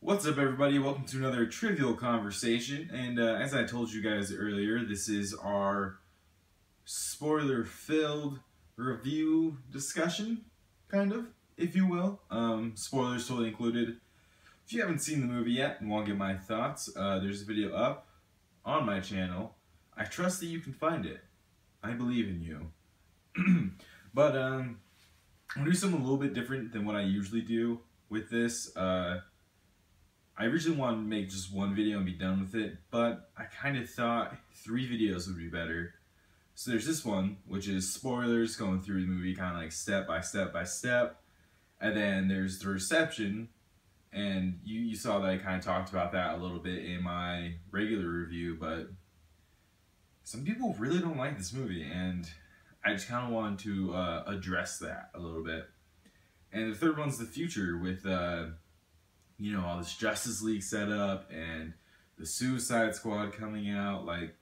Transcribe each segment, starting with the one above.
What's up, everybody? Welcome to another Trivial Conversation. And as I told you guys earlier, this is our spoiler-filled review discussion, kind of, if you will. Spoilers totally included. If you haven't seen the movie yet and want to get my thoughts, there's a video up on my channel. I trust that you can find it. I believe in you. But I'm going to do something a little bit different than what I usually do with this. I originally wanted to make just one video and be done with it, but I kind of thought 3 videos would be better. So there's this one, which is spoilers, going through the movie kind of like step by step by step. And then there's the reception, and you saw that I kind of talked about that a little bit in my regular review, but some people really don't like this movie, and I just kind of wanted to address that a little bit. And the third one's the future with you know, all this Justice League setup and the Suicide Squad coming out. Like,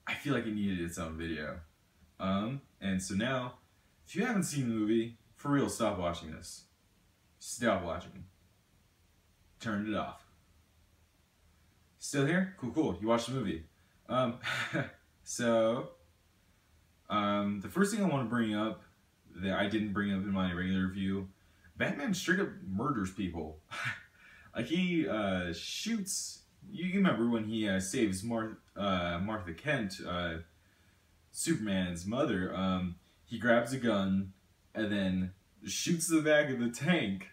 I feel like it needed its own video. And so now, if you haven't seen the movie, for real, stop watching this. Stop watching. Turn it off. Still here? Cool, cool. You watched the movie. The first thing I want to bring up that I didn't bring up in my regular review, Batman straight up murders people. Like, he shoots. You remember when he saves Martha Kent, Superman's mother. He grabs a gun and then shoots the back of the tank,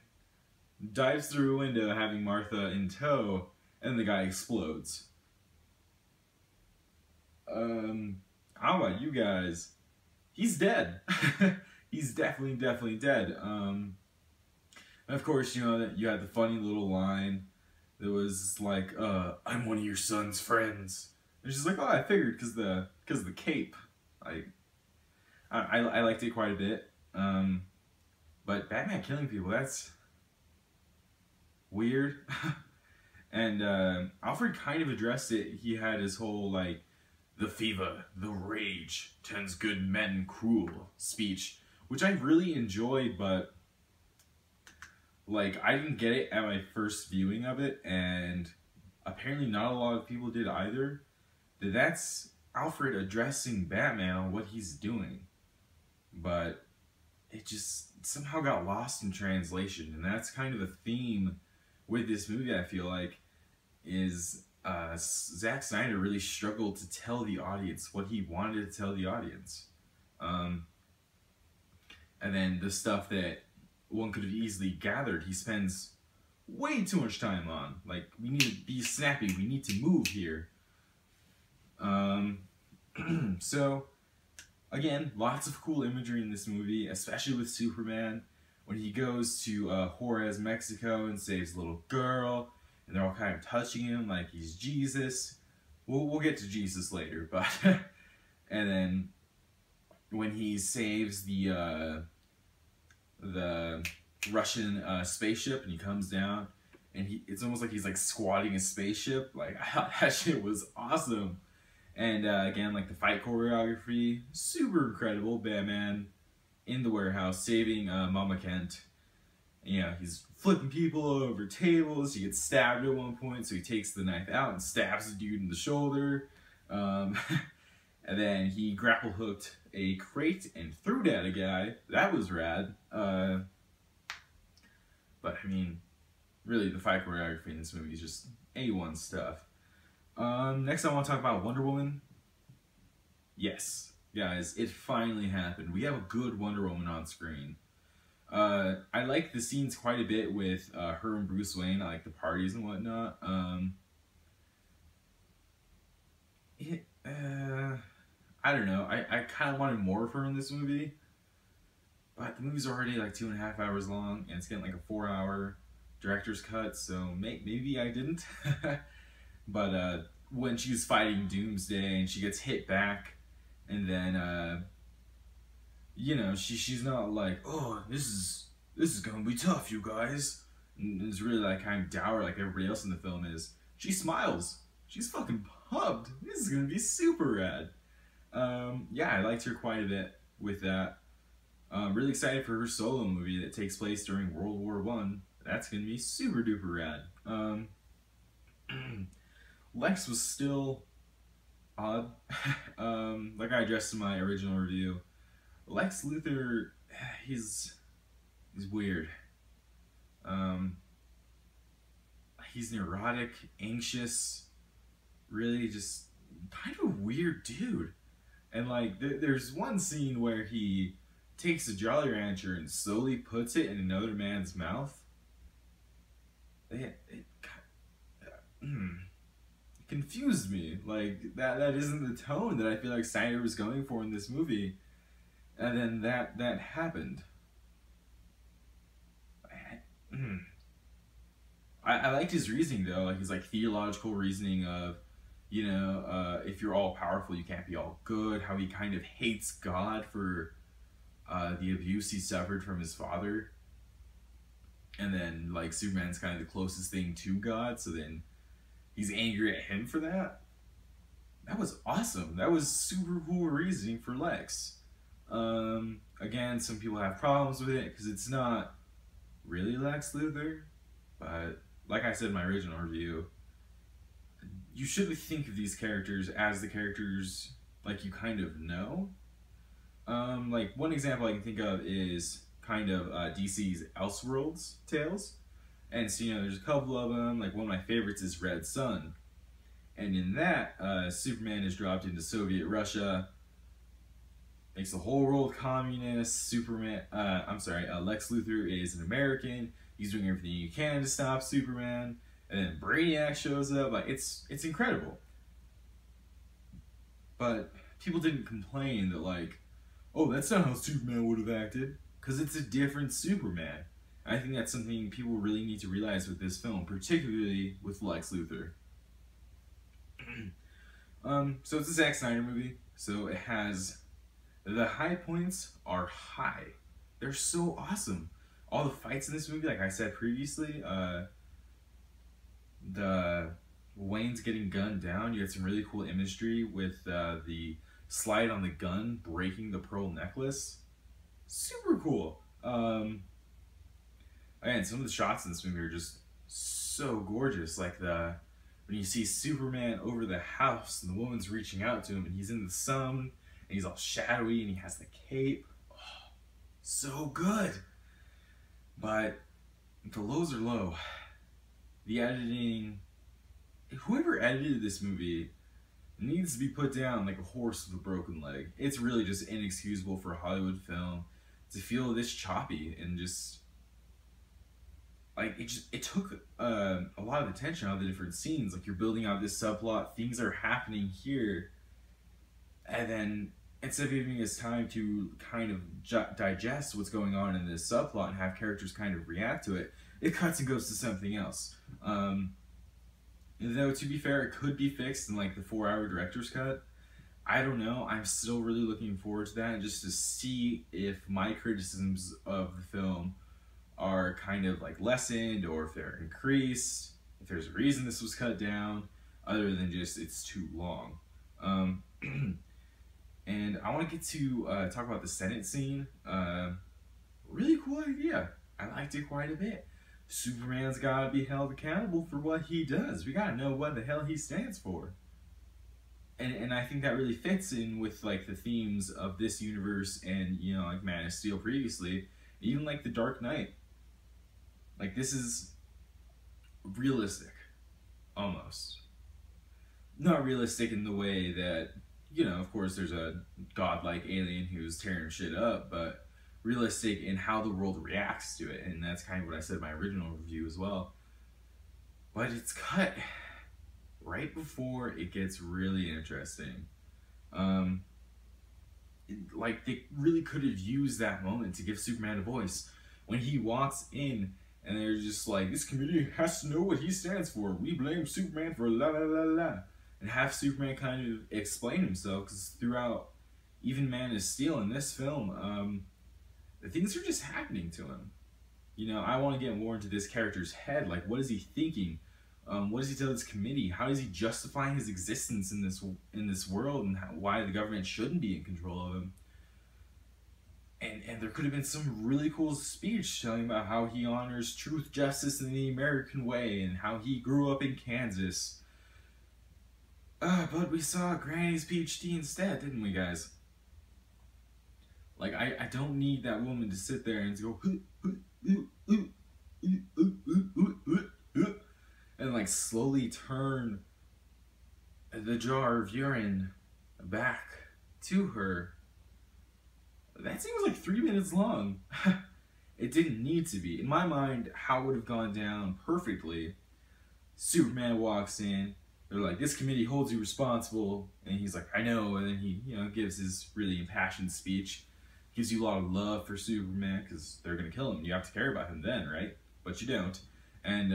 dives through a window having Martha in tow, and the guy explodes. How about you guys? He's dead. He's definitely dead. And of course, you know, that you had the funny little line that was like, I'm one of your son's friends. And she's like, oh, I figured because of the cape. Like, I liked it quite a bit. But Batman killing people, that's weird. And Alfred kind of addressed it. He had his whole, like, the fever, the rage, turns good men cruel speech, which I really enjoyed, but like, I didn't get it at my first viewing of it, and apparently not a lot of people did either. That's Alfred addressing Batman on what he's doing. But it just somehow got lost in translation, and that's kind of a theme with this movie, I feel like, is Zack Snyder really struggled to tell the audience what he wanted to tell the audience. And then the stuff that one could have easily gathered, he spends way too much time on. Like, we need to be snappy, we need to move here. So, again, lots of cool imagery in this movie, especially with Superman, when he goes to Juarez, Mexico, and saves a little girl, and they're all kind of touching him like he's Jesus. We'll get to Jesus later, but and then when he saves the Russian spaceship, and he comes down, and it's almost like he's like squatting a spaceship. Like, I thought that shit was awesome. And again, like, the fight choreography, super incredible. Batman in the warehouse saving Mama Kent. You know, he's flipping people over tables. He gets stabbed at one point, so he takes the knife out and stabs the dude in the shoulder. And then he grapple hooked a crate and threw it at a guy. That was rad. But I mean, really, the fight choreography in this movie is just A1 stuff. Next I want to talk about Wonder Woman. Yes, guys, it finally happened. We have a good Wonder Woman on screen. I like the scenes quite a bit with her and Bruce Wayne. I like the parties and whatnot. I don't know. I kind of wanted more of her in this movie. But the movie's already like 2.5 hours long, and it's getting like a 4-hour director's cut, so maybe I didn't. But when she's fighting Doomsday and she gets hit back, and then you know, she's not like, oh, this is gonna be tough, you guys. And it's really like kind of dour like everybody else in the film is. She smiles. She's fucking pumped. This is gonna be super rad. Yeah, I liked her quite a bit with that. Really excited for her solo movie that takes place during World War I. that's gonna be super duper rad. Lex was still odd. Like I addressed in my original review, Lex Luthor, he's weird. He's neurotic, anxious, really just kind of a weird dude. And like, there's one scene where he takes a Jolly Rancher and slowly puts it in another man's mouth. It confused me. Like, that isn't the tone that I feel like Snyder was going for in this movie. And then that happened. I liked his reasoning though, like his like theological reasoning of, you know, if you're all powerful, you can't be all good. How he kind of hates God for the abuse he suffered from his father, and then like Superman's kind of the closest thing to God, so then he's angry at him for that. That was awesome. That was super cool reasoning for Lex. Again, some people have problems with it because it's not really Lex Luthor, but like I said in my original review, you shouldn't think of these characters as the characters like you kind of know. Like one example I can think of is kind of DC's Elseworlds tales, and so you know there's a couple of them. Like one of my favorites is Red Sun, and in that Superman is dropped into Soviet Russia, makes the whole world communist. Lex Luthor is an American. He's doing everything he can to stop Superman, and then Brainiac shows up. Like it's incredible. But people didn't complain that like, oh, that's not how Superman would have acted, because it's a different Superman. I think that's something people really need to realize with this film, particularly with Lex Luthor. So it's a Zack Snyder movie, so it has the high points are high. They're so awesome. All the fights in this movie, like I said previously, the Wayne's getting gunned down. You had some really cool imagery with the slide on the gun breaking the pearl necklace. Super cool. Again, some of the shots in this movie are just so gorgeous. Like when you see Superman over the house and the woman's reaching out to him and he's in the sun and he's all shadowy and he has the cape. Oh, so good. But the lows are low. The editing, whoever edited this movie needs to be put down like a horse with a broken leg. It's really just inexcusable for a Hollywood film to feel this choppy, and just like it took a lot of attention out of the different scenes. Like you're building out this subplot, things are happening here, and then instead of giving us time to kind of digest what's going on in this subplot and have characters kind of react to it, it cuts and goes to something else. Though to be fair, it could be fixed in like the 4-hour director's cut. I don't know. I'm still really looking forward to that, just to see if my criticisms of the film are kind of like lessened, or if they're increased, if there's a reason this was cut down, other than just it's too long. And I want to get to talk about the Senate scene. Really cool idea. I liked it quite a bit. Superman's gotta be held accountable for what he does. We gotta know what the hell he stands for. And I think that really fits in with like the themes of this universe and, you know, like Man of Steel previously, even like The Dark Knight. Like this is realistic, almost. Not realistic in the way that, you know, of course there's a godlike alien who's tearing shit up, but realistic in how the world reacts to it, and that's kind of what I said in my original review as well. But it's cut right before it gets really interesting. Like they really could have used that moment to give Superman a voice. When he walks in and they're just like, this community has to know what he stands for. We blame Superman for la la la la. And have Superman kind of explain himself, because throughout even Man of Steel in this film, the things are just happening to him. You know, I want to get more into this character's head. Like, what is he thinking? What does he tell this committee? How is he justifying his existence in this world, and why the government shouldn't be in control of him? And there could have been some really cool speech telling about how he honors truth, justice, and the American way, and how he grew up in Kansas. But we saw Granny's PhD instead, didn't we, guys? Like, I don't need that woman to sit there and go, and like slowly turn the jar of urine back to her. That seems like 3 minutes long. It didn't need to be. In my mind, how it would have gone down perfectly. Superman walks in. They're like, this committee holds you responsible. And he's like, I know. And then he, gives his really impassioned speech. Gives you a lot of love for Superman because they're going to kill him. You have to care about him then, right? But you don't. And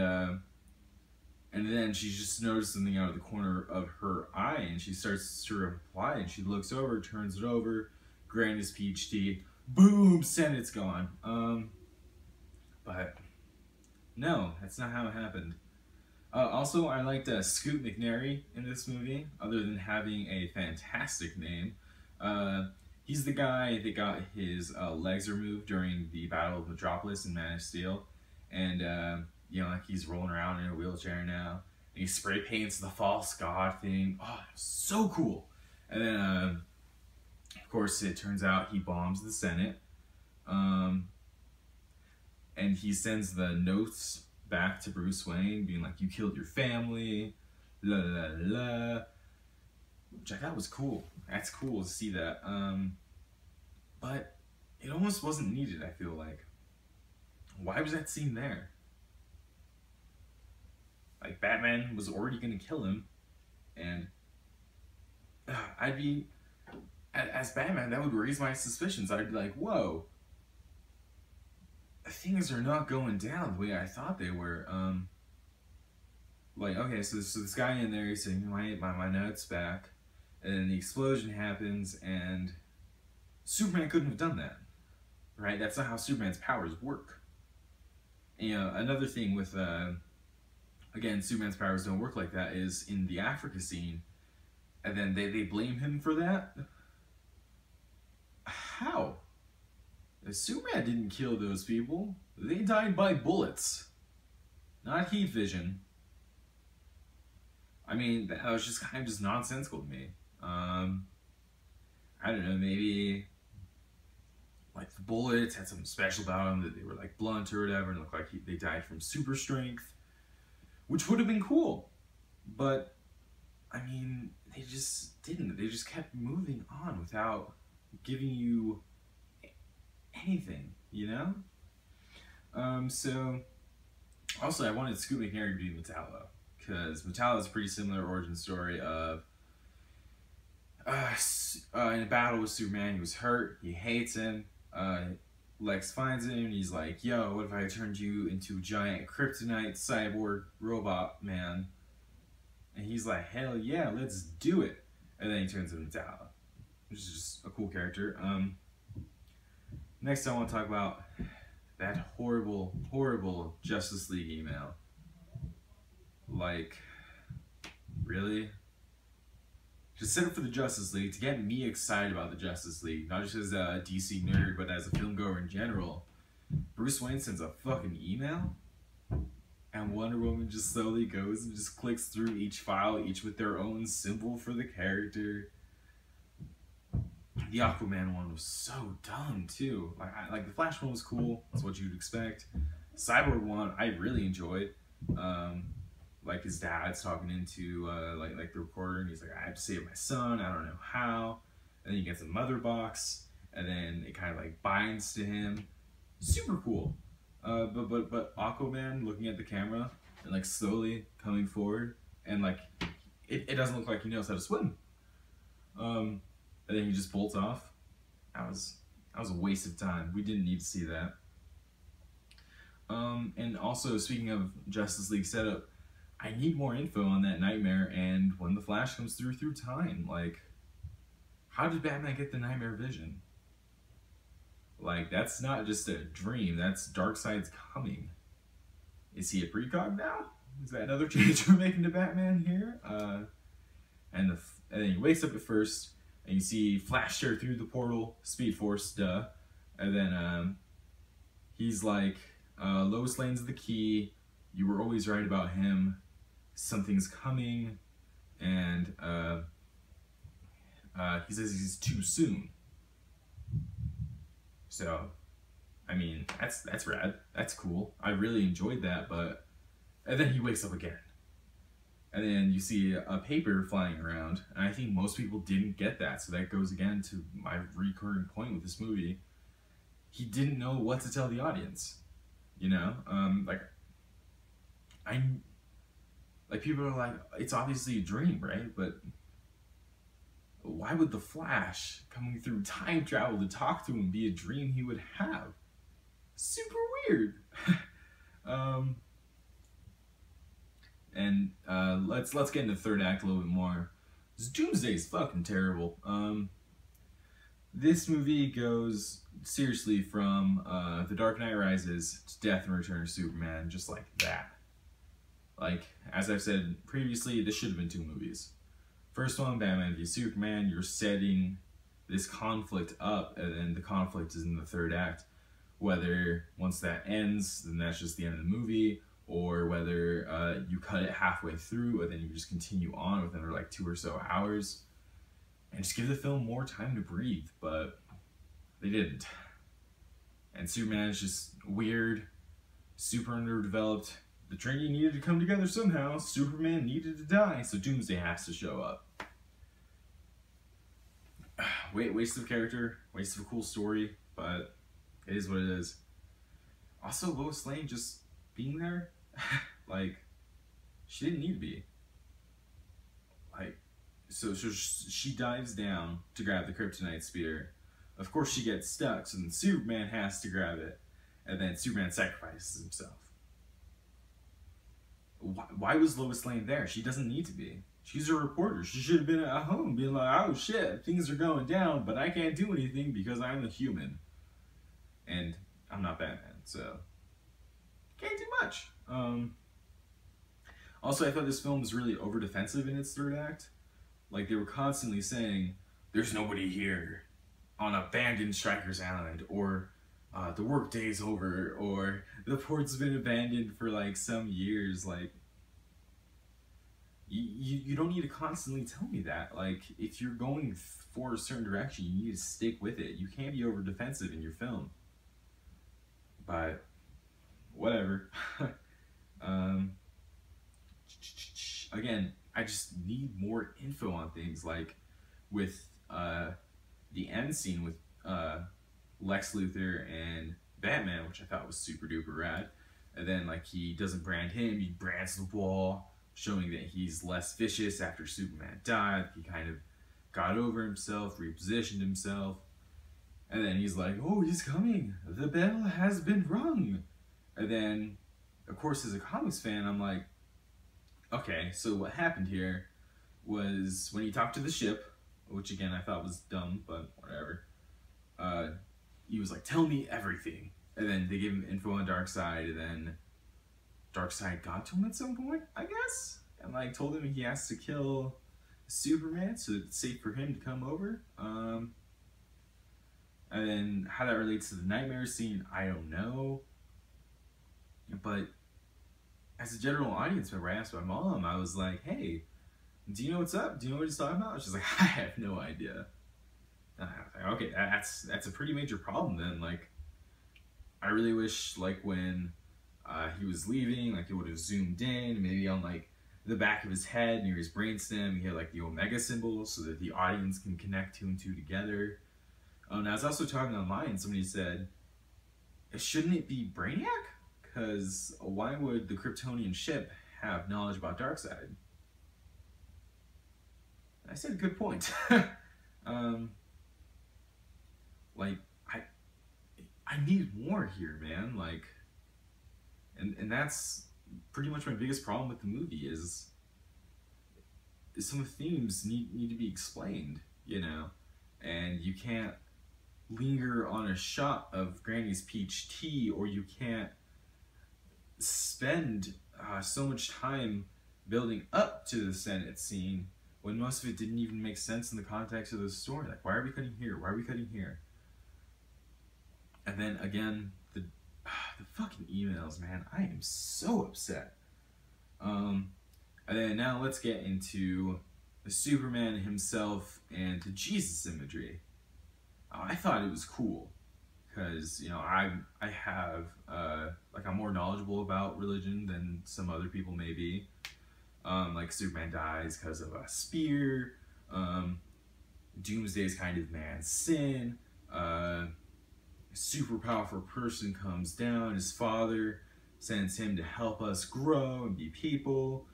then she just noticed something out of the corner of her eye. And she starts to reply. And she looks over, turns it over. Granny's PhD. Boom! Senate's gone. But no, that's not how it happened. Also, I liked Scoot McNairy in this movie, other than having a fantastic name. He's the guy that got his legs removed during the Battle of Metropolis in Man of Steel. And, like he's rolling around in a wheelchair now. And he spray paints the false god thing. Oh, so cool. And then, of course, it turns out he bombs the Senate. And he sends the notes back to Bruce Wayne, being like, you killed your family, la la la. Which I thought was cool. That's cool to see that. But it almost wasn't needed, I feel like. Why was that scene there? Like, Batman was already gonna kill him, and I'd be, as Batman, that would raise my suspicions. I'd be like, whoa, things are not going down the way I thought they were. Like, okay, so this guy in there, he's saying, my notes back, and then the explosion happens, and Superman couldn't have done that, right? That's not how Superman's powers work. And, another thing with, again, Superman's powers don't work like that, is in the Africa scene, and then they blame him for that. How? Superman didn't kill those people. They died by bullets, not heat vision. I mean, that was just kind of just nonsensical to me. I don't know, maybe like the bullets had something special about them, that they were like blunt or whatever, and looked like they died from super strength, which would have been cool. But I mean, they just didn't. They just kept moving on without giving you anything, So also I wanted Scoot McNairy to be Metallo, because Metallo is a pretty similar origin story of in a battle with Superman. He was hurt, he hates him, Lex finds him, and he's like, yo, what if I turned you into a giant kryptonite cyborg robot man? And he's like, hell yeah, let's do it. And then he turns into Metallo, which is just a cool character. Next I want to talk about that horrible, horrible Justice League email. Like, really? Just set up for the Justice League to get me excited about the Justice League, not just as a DC nerd, but as a film goer in general. Bruce Wayne sends a fucking email, and Wonder Woman just slowly goes and just clicks through each file, each with their own symbol for the character. The Aquaman one was so dumb too. Like the Flash one was cool. That's what you'd expect. Cyborg one I really enjoyed. Like his dad's talking into like the recorder, and he's like, I have to save my son. I don't know how. And then he gets a mother box, and then it kind of like binds to him. Super cool. But Aquaman looking at the camera and like slowly coming forward, and like it doesn't look like he knows how to swim. And then he just bolts off. That was a waste of time. We didn't need to see that. And also, speaking of Justice League setup, I need more info on that Nightmare and when the Flash comes through time. Like, how did Batman get the Nightmare vision? Like, that's not just a dream. That's Darkseid's coming. Is he a precog now? Is that another change we're making to Batman here? And then he wakes up at first, and you see Flash tear through the portal, Speed Force, duh. And then he's like, Lois Lane's the key. You were always right about him. Something's coming. And he says he's too soon. So, I mean, that's rad. That's cool. I really enjoyed that, but... And then he wakes up again. And then you see a paper flying around, and I think most people didn't get that, so that goes again to my recurring point with this movie. He didn't know what to tell the audience, you know? Like, people are like, it's obviously a dream, right? But why would the Flash coming through time travel to talk to him be a dream he would have? Super weird. And let's get into the third act a little bit more. Doomsday is fucking terrible. This movie goes seriously from The Dark Knight Rises to Death and Return of Superman, just like that. Like, as I've said previously, this should have been 2 movies. First one, Batman v Superman, you're setting this conflict up, and then the conflict is in the third act. Whether once that ends, then that's just the end of the movie, or whether you cut it halfway through and then you just continue on within like 2 or so hours and just give the film more time to breathe, but they didn't. And Superman is just weird, super underdeveloped. The Trinity needed to come together somehow. Superman needed to die, so Doomsday has to show up. Waste of character, waste of a cool story, but it is what it is. Also, Lois Lane just being there, like, she didn't need to be. Like, so she dives down to grab the kryptonite spear. Of course she gets stuck, so then Superman has to grab it, and then Superman sacrifices himself. Why was Lois Lane there? She doesn't need to be. She's a reporter. She should have been at home being like, oh shit, things are going down, but I can't do anything because I'm a human. And I'm not Batman, so can't do much. Also, I thought this film was really over-defensive in its third act. Like, they were constantly saying, there's nobody here on abandoned Stryker's Island, or the workday's over, or the port's been abandoned for like some years. Like, you don't need to constantly tell me that. Like, if you're going for a certain direction, you need to stick with it. You can't be over-defensive in your film. But whatever. Again, I just need more info on things, like with the end scene with Lex Luthor and Batman, which I thought was super duper rad. And then, like, he doesn't brand him, he brands the wall, showing that he's less vicious after Superman died. He kind of got over himself, repositioned himself. And then he's like, oh, he's coming. The bell has been rung. And then, of course, as a comics fan, I'm like, okay, so what happened here was when he talked to the ship, which again I thought was dumb, but whatever. He was like, tell me everything. And then they gave him info on Darkseid, and then Darkseid got to him at some point, I guess? And like told him he has to kill Superman so it's safe for him to come over. And then how that relates to the nightmare scene, I don't know. But as a general audience member, I asked my mom, I was like, hey, do you know what's up? Do you know what he's talking about? She's like, I have no idea. And I was like, okay, that's a pretty major problem then. Like, I really wish, like, when he was leaving, like, it would have zoomed in, maybe on, like, the back of his head near his brainstem, he had, like, the Omega symbol so that the audience can connect 2 and 2 together. And I was also talking online, somebody said, shouldn't it be Brainiac? Because why would the Kryptonian ship have knowledge about Darkseid? I said, good point. Like, I need more here, man. Like, and that's pretty much my biggest problem with the movie is some of the themes need to be explained, you know? And you can't linger on a shot of Granny's peach tea, or you can't spend so much time building up to the Senate scene when most of it didn't even make sense in the context of the story. Like, why are we cutting here? Why are we cutting here? And then again, the fucking emails, man. I am so upset. And then now let's get into the Superman himself and the Jesus imagery. I thought it was cool because, you know, I have like, I'm more knowledgeable about religion than some other people may be. Like, Superman dies because of a spear. Doomsday's kind of man's sin. A super powerful person comes down. His father sends him to help us grow and be people.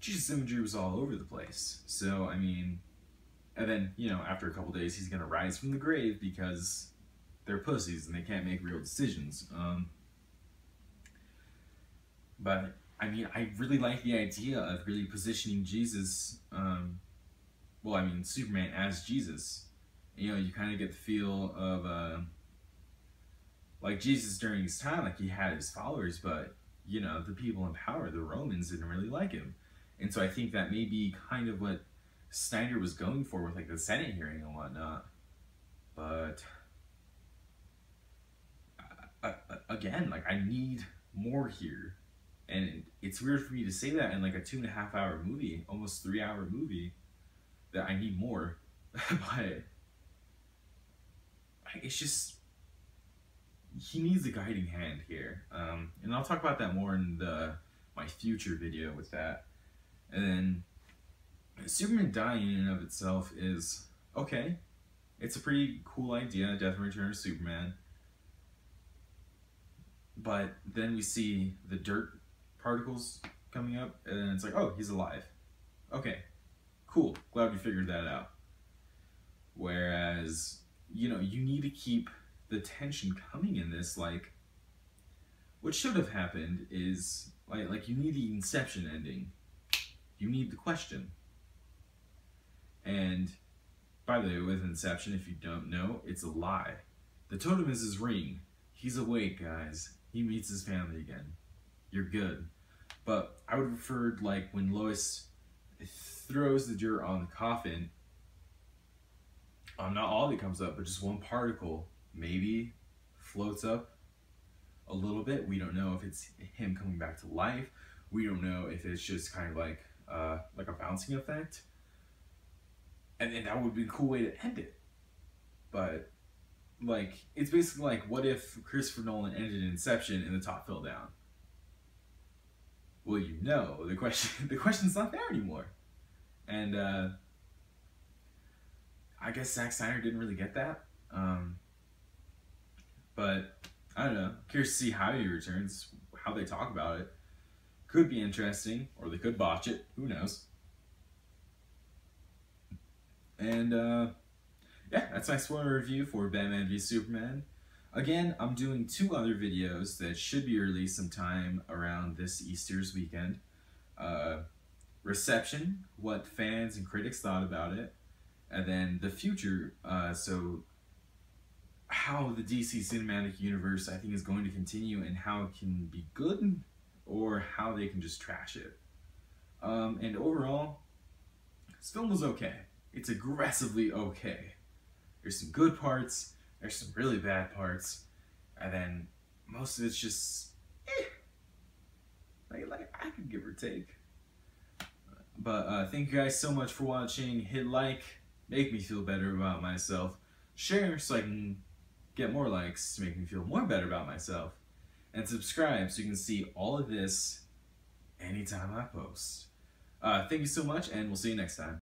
Jesus imagery was all over the place. So, I mean, and then, you know, after a couple days, he's gonna rise from the grave because they're pussies and they can't make real decisions. But, I mean, I really like the idea of really positioning Jesus, well, I mean, Superman as Jesus. You know, you kind of get the feel of, like, Jesus during his time, like, he had his followers, but, you know, the people in power, the Romans, didn't really like him. And so I think that may be kind of what Snyder was going for with, like, the Senate hearing and whatnot. But again, like, I need more here. And it's weird for me to say that in, like, a 2.5-hour movie, almost 3-hour movie, that I need more. But it's just, he needs a guiding hand here. And I'll talk about that more in my future video with that. And then Superman dying in and of itself is okay. It's a pretty cool idea, Death and Return of Superman. But then we see the dirt particles coming up, and it's like, oh, he's alive. Okay, cool. Glad we figured that out. Whereas, you know, you need to keep the tension coming in this. Like, what should have happened is, like you need the Inception ending. You need the question. And, by the way, with Inception, if you don't know, it's a lie. The totem is his ring. He's awake, guys. He meets his family again. You're good. But I would have preferred, like, when Lois throws the dirt on the coffin, not all of it comes up, but just one particle maybe floats up a little bit. We don't know if it's him coming back to life. We don't know if it's just kind of like a bouncing effect. And then that would be a cool way to end it. But, like, it's basically like, what if Christopher Nolan ended Inception and the top fell down? Well, you know, the question's not there anymore. And I guess Zack Snyder didn't really get that. But I don't know. Curious to see how he returns, how they talk about it. Could be interesting, or they could botch it. Who knows? And yeah, that's my spoiler review for Batman v Superman. Again, I'm doing 2 other videos that should be released sometime around this Easter's weekend. Reception, what fans and critics thought about it. And then the future, so how the DC Cinematic Universe, I think, is going to continue and how it can be good or how they can just trash it. And overall, this film was okay. It's aggressively okay. There's some good parts, there's some really bad parts, and then most of it's just, like I could give or take. But thank you guys so much for watching. Hit like, make me feel better about myself. Share so I can get more likes to make me feel more better about myself. And subscribe so you can see all of this anytime I post. Thank you so much, and we'll see you next time.